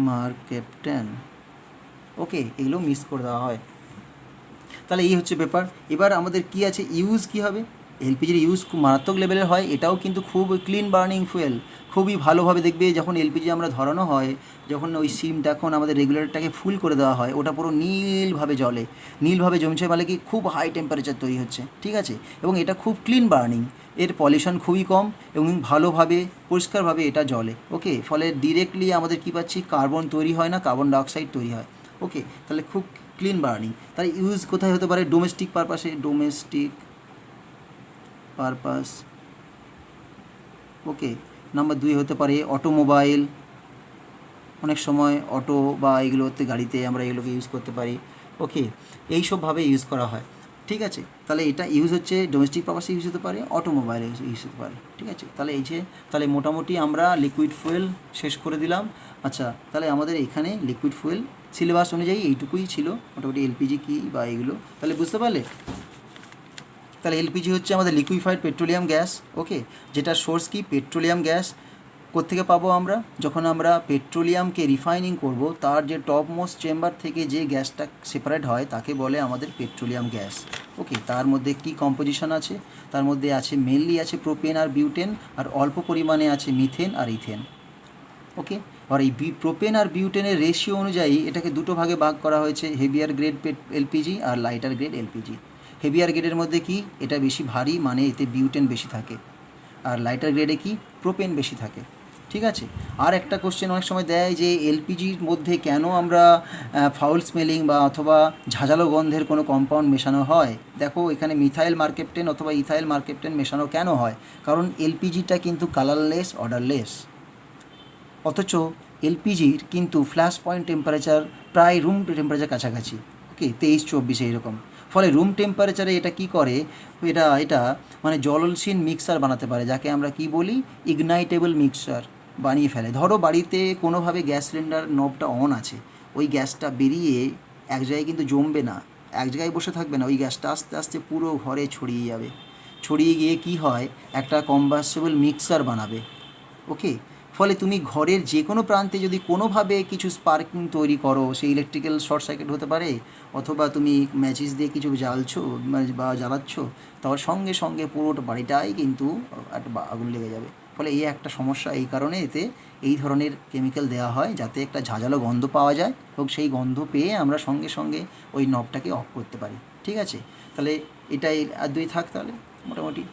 মার্কেপটেন, ওকে, এগুলো মিক্স করে দেওয়া হয়। তাহলে এই হচ্ছে ব্যাপার। এবার আমাদের কি আছে, ইউজ কি হবে, এলপিজির ইউজ খুব মারাত্মক লেভেলের হয়। এটাও কিন্তু খুব ক্লিন বার্নিং ফুয়েল, খুবই ভালোভাবে দেখবে যখন এলপিজি আমরা ধরানো হয়, যখন ওই সিমটা এখন আমাদের রেগুলেটরটাকে ফুল করে দেওয়া হয়, ওটা পুরো নীলভাবে জ্বলে, নীলভাবে জমছে, মানে কি খুব হাই টেম্পারেচার তৈরি হচ্ছে, ঠিক আছে। এবং এটা খুব ক্লিন বার্নিং, এর পলিউশন খুবই কম এবং ভালোভাবে পরিষ্কারভাবে এটা জ্বলে, ওকে। ফলে ডিরেক্টলি আমাদের কী পাচ্ছি, কার্বন তৈরি হয় না, কার্বন ডাইঅক্সাইড তৈরি হয়, ওকে। তাহলে খুব ক্লিন বার্নিং। তাহলে ইউজ কোথায় হতে পারে, ডোমেস্টিক পারপাসে, ডোমেস্টিক পারপাস, ওকে। নাম্বার 2 হতে পারে অটোমোবাইল, অনেক সময় অটো বা এগুলোতে গাড়িতে আমরা এগুলোকে ইউজ করতে পারি, ওকে। এইসবভাবে ইউজ করা হয়, ঠিক আছে। তাহলে এটা ইউজ হচ্ছে ডোমেস্টিক পারপাসে ইউজ হতে পারে, অটোমোবাইলে ইউজ হতে পারে, ঠিক আছে। তাহলে এই যে, তাহলে মোটামুটি আমরা লিকুইড ফুয়েল শেষ করে দিলাম। আচ্ছা, তাহলে আমাদের এখানে লিকুইড ফুয়েল সিলেবাস অনুযায়ী এইটুকুই ছিল মোটামুটি, এলপিজি কী বা এইগুলো, তাহলে বুঝতে পারলে। তাহলে এলপিজি হচ্ছে আমাদের লিকুইফাইড পেট্রোলিয়াম গ্যাস, ওকে, যেটার সোর্স কি পেট্রোলিয়াম গ্যাস। কোত্থেকে পাবো আমরা, যখন আমরা পেট্রোলিয়ামকে রিফাইনিং করব, তার যে টপ মোস্ট চেম্বার থেকে যে গ্যাসটা সেপারেট হয় তাকে বলে আমাদের পেট্রোলিয়াম গ্যাস, ওকে। তার মধ্যে কি কম্পোজিশন আছে, তার মধ্যে আছে মেনলি আছে প্রোপেন আর বিউটেন, আর অল্প পরিমাণে আছে মিথেন আর ইথেন, ওকে। আর এই প্রোপেন আর বিউটেনের রেশিও অনুযায়ী এটাকে দুটো ভাগে ভাগ করা হয়েছে, হেভিয়ার গ্রেড এলপিজি আর লাইটার গ্রেড এলপিজি। হেভিয়ার গ্রেডের মধ্যে কি, এটা বেশি ভারী, মানে এতে বিউটেন বেশি থাকে, আর লাইটার গ্রেডে কি, প্রোপেন বেশি থাকে। ঠিক আছে। আর একটা কোশ্চেন অনেক সময় দেয় যে এলপিজির মধ্যে কেন আমরা ফাউল স্মেলিং বা অথবা ঝাঁঝালো গন্ধের কোনো কম্পাউন্ড মেশানো হয়। দেখো এখানে মিথাইল মার্কেপটেন অথবা ইথাইল মার্কেপটেন মেশানো কেন হয়, কারণ এলপিজিটা কিন্তু কালারলেস, অর্ডারলেস, অথচ এলপিজির কিন্তু ফ্ল্যাশ পয়েন্ট টেম্পারেচার প্রায় রুম টেম্পারেচার কাছাকাছি, ওকে 23-24 এইরকম। ফলে রুম টেম্পারেচারে এটা কি করে, এটা মানে জ্বলনশীল মিক্সার বানাতে পারে, যাকে আমরা কি বলি, ইগনাইটেবল মিক্সার বানিয়ে ফেলে। ধরো বাড়িতে কোনোভাবে গ্যাস সিলিন্ডার নবটা অন আছে, ওই গ্যাসটা বেরিয়ে এক জায়গায় কিন্তু জমবে না, এক জায়গায় বসে থাকবে না, ওই গ্যাসটা আস্তে আস্তে পুরো ঘরে ছড়িয়ে যাবে। ছড়িয়ে গিয়ে কি হয়, একটা কম্বাস্টেবল মিক্সার বানাবে, ওকে। ফলে তুমি ঘরের যে কোনো প্রান্তে যদি কোনোভাবে কিছু স্পার্কিং তৈরি করো, সেই ইলেকট্রিক্যাল শর্ট সার্কিট হতে পারে, অথবা তুমি ম্যাচিস দিয়ে কিছু জ্বালছো বা জ্বালাচ্ছ, তার সঙ্গে সঙ্গে পুরোটা বাড়িটাই কিন্তু একটা আগুন লেগে যাবে। ফলে এই একটা সমস্যা, এই কারণে এতে এই ধরনের কেমিক্যাল দেওয়া হয়, যাতে একটা ঝাঁঝালো গন্ধ পাওয়া যায় এবং সেই গন্ধ পেয়ে আমরা সঙ্গে সঙ্গে ওই নবটাকে অফ করতে পারি। ঠিক আছে, তাহলে এটাই আর দুই থাক তাহলে মোটামুটি।